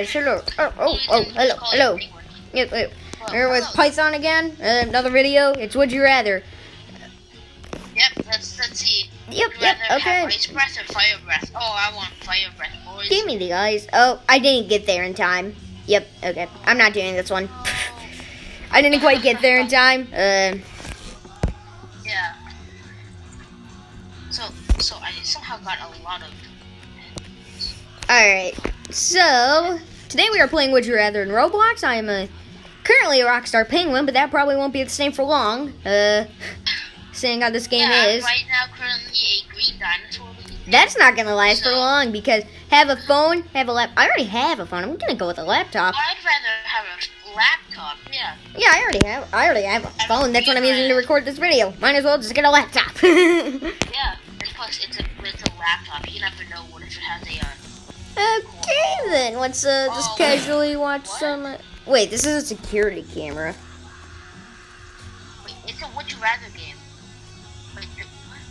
Yes, hello. Hello. Yep. We're with Python again. Another video. It's Would You Rather. Yep, let's see. Yep, Would you rather okay. have ice breath or fire breath? Oh, I want fire breath, boys. Give me the eyes. Oh, I didn't get there in time. Yep, okay. I'm not doing this one. I didn't quite get there in time. Yeah. So I somehow got a lot of. Alright, so today we are playing Would You Rather in Roblox. I am currently a Rockstar Penguin, but that probably won't be the same for long. Seeing how this game is. Right now, currently a green dinosaur. That's not gonna last for long because have a phone, have a laptop. I already have a phone. I'm gonna go with a laptop. I'd rather have a laptop. Yeah. Yeah, I already have a phone. That's what I'm using to record this video. Might as well just get a laptop. Yeah, and plus it's a laptop. You never know what if it has a. Okay then, let's just casually watch some. Wait, this is a security camera. Wait, it's a Would You Rather game. Wait, what?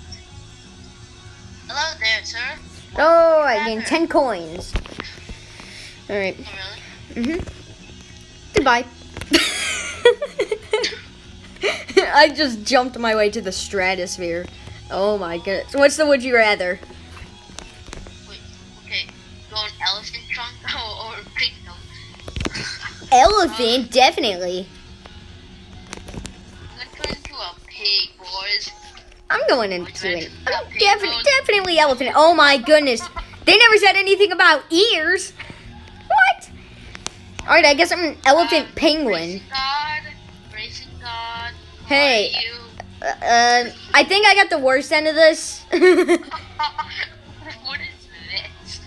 Hello there, sir. Oh, I gained 10 coins. Alright. Oh, really? Goodbye. I just jumped my way to the stratosphere. Oh my goodness. What's the Would You Rather? Wait, okay. Go an elephant trunk or pig nose? Elephant, definitely. I'm gonna turn into a pig, boys. I'm going into it. Definitely elephant. Oh my goodness. They never said anything about ears. What? Alright, I guess I'm an elephant penguin. Racing God. Hey. How are you? I think I got the worst end of this. What is this?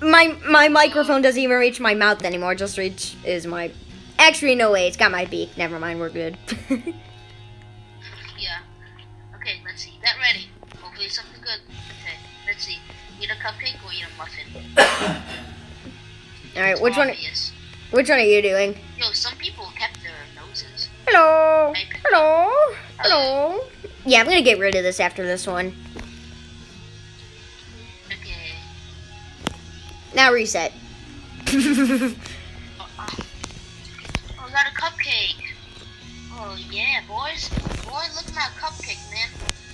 My microphone doesn't even reach my mouth anymore. Just reaches my. Actually, no way. It's got my beak. Never mind. We're good. Yeah. Okay, let's see. Get ready. Hopefully something good. Okay, let's see. Eat a cupcake or eat a muffin? All right. It's Which one? obvious. Which one are you doing? Yo, some people kept their noses. Hello. Hello. Yeah, I'm gonna get rid of this after this one. Okay. Now reset. Oh, I got a cupcake. Oh yeah, boys. Boys, look at that cupcake, man.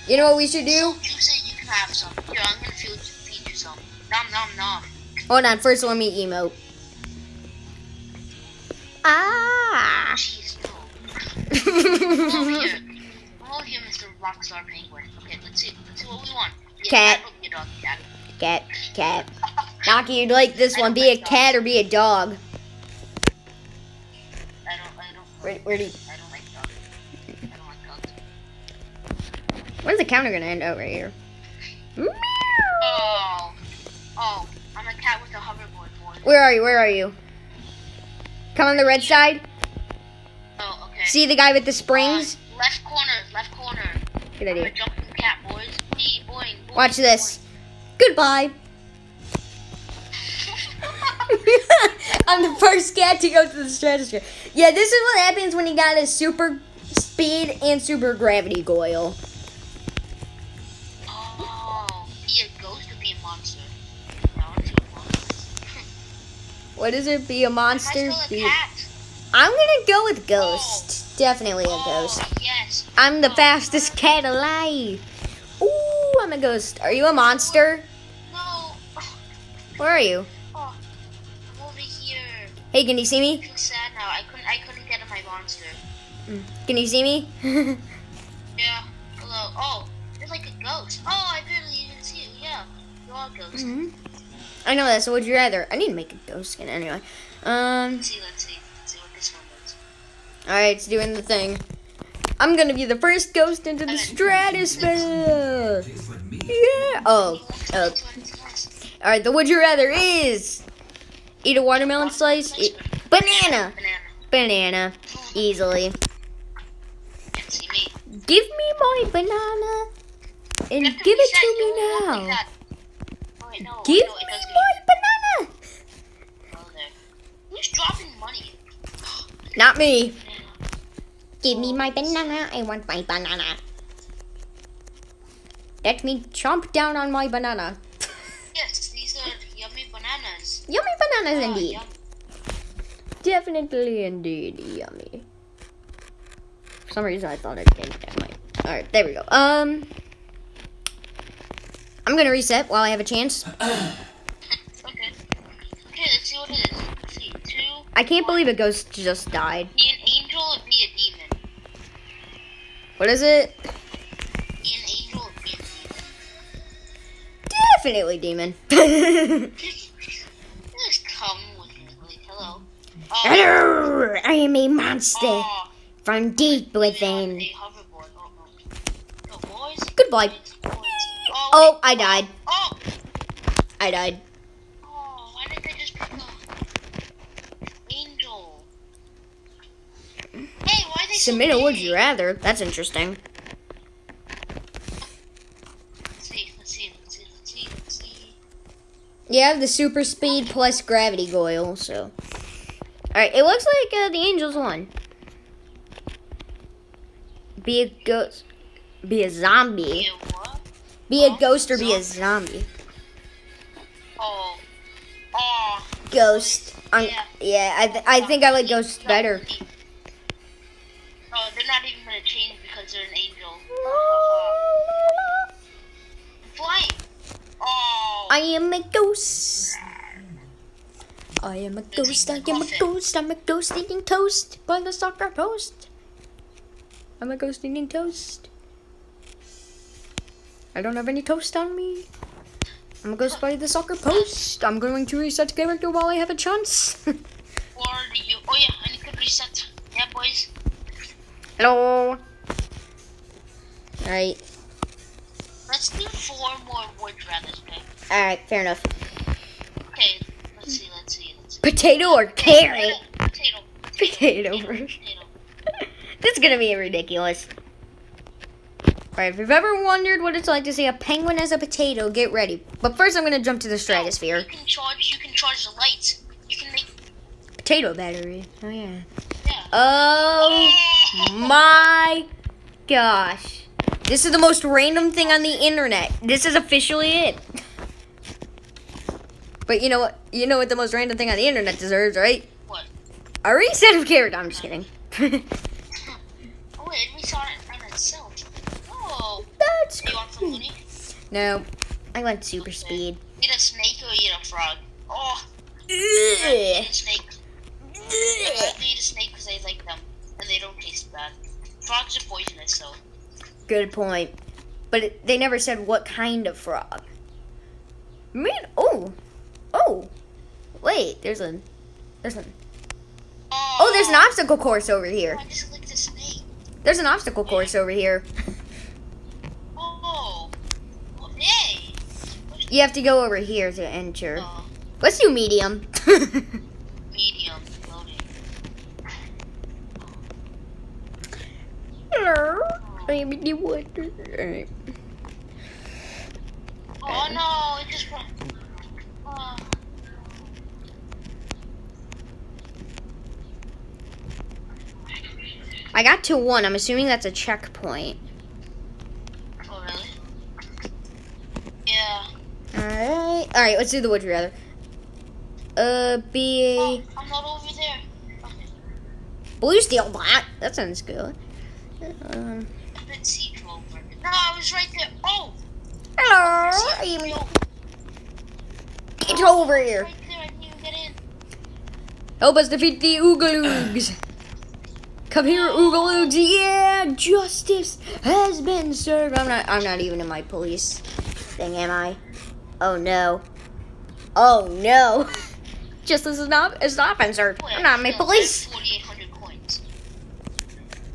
You know what we should do? So juicy, you can have some. Here, I'm gonna feed you some. Nom nom nom. Hold on. First, let me emote. Ah. Jeez, no. Come over here. Come over here, Mr. Rockstar Penguin. Okay, let's see what we want. Cat. Be a dog, cat. Cat. Naki, you'd like this one. Be a cat or be a dog. I don't. Where do you... I don't like dogs. I don't like dogs. When's the counter gonna end? Oh, right here. Meow. Oh, I'm a cat with a hoverboard, boy. Where are you? Come on the red side. Oh, okay. See the guy with the springs? Left corner. Good I'm idea. a jumping cat, boys. Boing. Watch this. Goodbye. I'm the first cat to go to the stratosphere. Yeah, this is what happens when you got a super speed and super gravity goyle. Oh, be a ghost or be a monster? No, I want to be a monster. What is it? Be a monster? Am I still a cat? I'm gonna go with ghost. Definitely a ghost. Yes. I'm the fastest cat alive. Ooh, I'm a ghost. Are you a monster? No. Where are you? Oh, I'm over here. Hey, can you see me? I'm feeling sad now. I couldn't get to my monster. Can you see me? Yeah. Hello. Oh, you're like a ghost. Oh, I barely even see you. Yeah, you are a ghost. I know that, so would you rather? I need to make a ghost skin anyway. Let's see what this one does. Alright, it's doing the thing. I'm gonna be the first ghost into the stratosphere. Yeah. Oh. Alright, the would you rather is eat a watermelon slice. Banana. Easily. Can't see me. Give me my banana and give it to me now. Oh, wait, no. Give no, it me does my banana. Oh, there. Who's dropping money? Not me. Give me my banana. I want my banana. Let me chomp down on my banana. Yes, these are yummy bananas. Yummy bananas indeed. Yum. definitely indeed yummy. For some reason, I thought it didn't. Alright, there we go. I'm gonna reset while I have a chance. Okay. Okay, let's see what it is. Let's see. 2. I can't believe a ghost just died. Be an angel or be a demon? What is it? Be an angel or be a Definitely demon. demon? Just come with me, like, hello. Hello, I am a monster Oh, from deep within. a hoverboard. Oh, no. No, boys. Goodbye. Boys. Oh, I died. Oh! I died. Oh, why didn't they just pick up Angel? Hey, why are they so Submit a would big? you rather. That's interesting. Let's see. You have the super speed plus gravity goil, so. Alright, it looks like the angels won. Be a ghost. Be a zombie. Yeah, what? Be a ghost or be a zombie. Oh. Oh. Ghost. Yeah. I think I like ghost better. Oh, they're not even gonna change because they're an angel. Flying. Oh. I am a ghost. I am a ghost. I am a ghost. I'm a ghost eating toast by the soccer post. I'm a ghost eating toast. I don't have any toast on me. I'm a ghost by the soccer post. I'm going to reset character while I have a chance. Or do you? Oh yeah, and you could reset. Yeah, boys. Hello. Alright. Let's do 4 more wood rabbits, okay? Alright, fair enough. Okay, let's see. Potato or carrot? Potato. Potato first. This is gonna be ridiculous. Alright, if you've ever wondered what it's like to see a penguin as a potato, get ready. But first I'm gonna jump to the stratosphere. You can charge the lights. You can make Potato battery. Oh yeah. yeah. Oh my gosh. This is the most random thing on the internet. This is officially it. But you know what? You know what the most random thing on the internet deserves, right? What? A reset of character. I'm just kidding. Oh wait, we saw it on itself. Oh. That's Do you want some money? No, I went super speed. Eat a snake or eat a frog? Oh. Ugh. Eat a snake. I eat a snake because I like them and they don't taste bad. Frogs are poisonous, so. Good point. But they never said what kind of frog. Man, oh, wait, there's an obstacle course over here. I just licked a snake. There's an obstacle course over here. Oh. Well, hey. You have to go over here to enter. Uh, Let's do medium. medium loading. Hello, I'm in the water. Alright. Oh no, it just. Oh. I got to 1. I'm assuming that's a checkpoint. Oh really? Yeah. Alright, let's do the would you rather. Be a Oh, I'm not over there. Okay. blue steel bot. That sounds good. I didn't see Clover. No, I was right there. Oh. Hello, See, I'm yo, get over here. right there. I didn't even get in. Help us defeat the Oogaloogs. Come here, Oogaloogs. Yeah, justice has been served. I'm not even in my police thing, am I? Oh no. Oh no. Justice has not been served. Wait, I'm not in my no, police. 4,800 coins.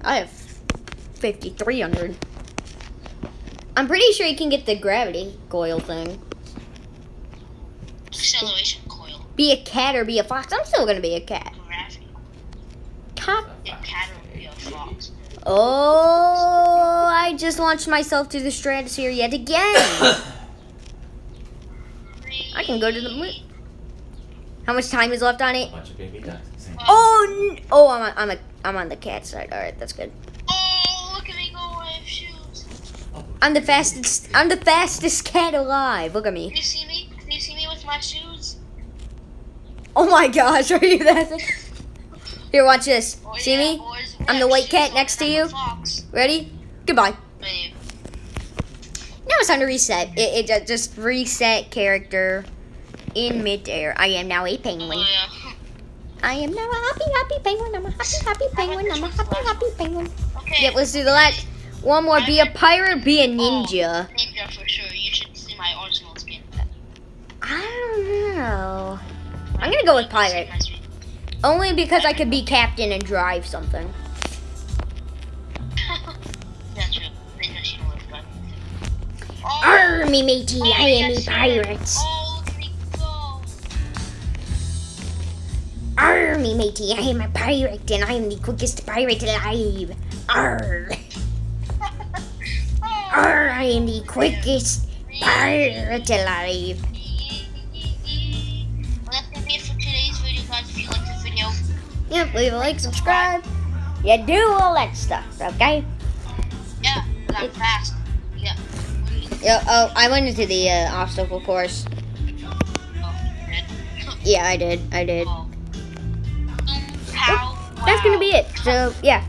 I have 5,300. I'm pretty sure you can get the gravity coil thing. Acceleration coil. Be a cat or be a fox. I'm still gonna be a cat. Gravity. Cat. A cat or be a fox. Oh, I just launched myself to the stratosphere yet again. I can go to the moon. How much time is left on it? Bunch of baby ducks. Oh, I'm on the cat side. All right, that's good. Oh, look at me go! I have shoes. I'm the fastest cat alive. Look at me. Do you see me? Do you see me with my shoes? Oh my gosh, are you that? Here, watch this. Oh, See yeah, me? boys, I'm the white cat next to you. Fox. Ready? Goodbye. Wait. Now it's time to reset. It just reset character in midair. I am now a penguin. Oh, yeah. I am now a happy penguin. I'm a happy penguin. I'm a happy penguin. Okay. Yep, let's do the last one more. Be a pirate, be a ninja. Oh, ninja for sure. You should see my arsenal skin. I don't know. I'm gonna go with pirate. Only because I could be captain and drive something. That's true. Ninja should work, but. Oh, Arr, me matey, I am a yes, pirate. Oh, look at me go. Arr, me matey, I am a pirate and I am the quickest pirate alive. Arr. Arr, I am the quickest pirate alive. Well, that's gonna be it for today's video, guys. If you like this video, Yep, leave a like, subscribe. You do all that stuff, okay? yeah, I'm fast. Yeah. Yeah, oh, I went into the obstacle course. Oh, you did? Yeah, I did. Oh. How? That's gonna be it. So, yeah.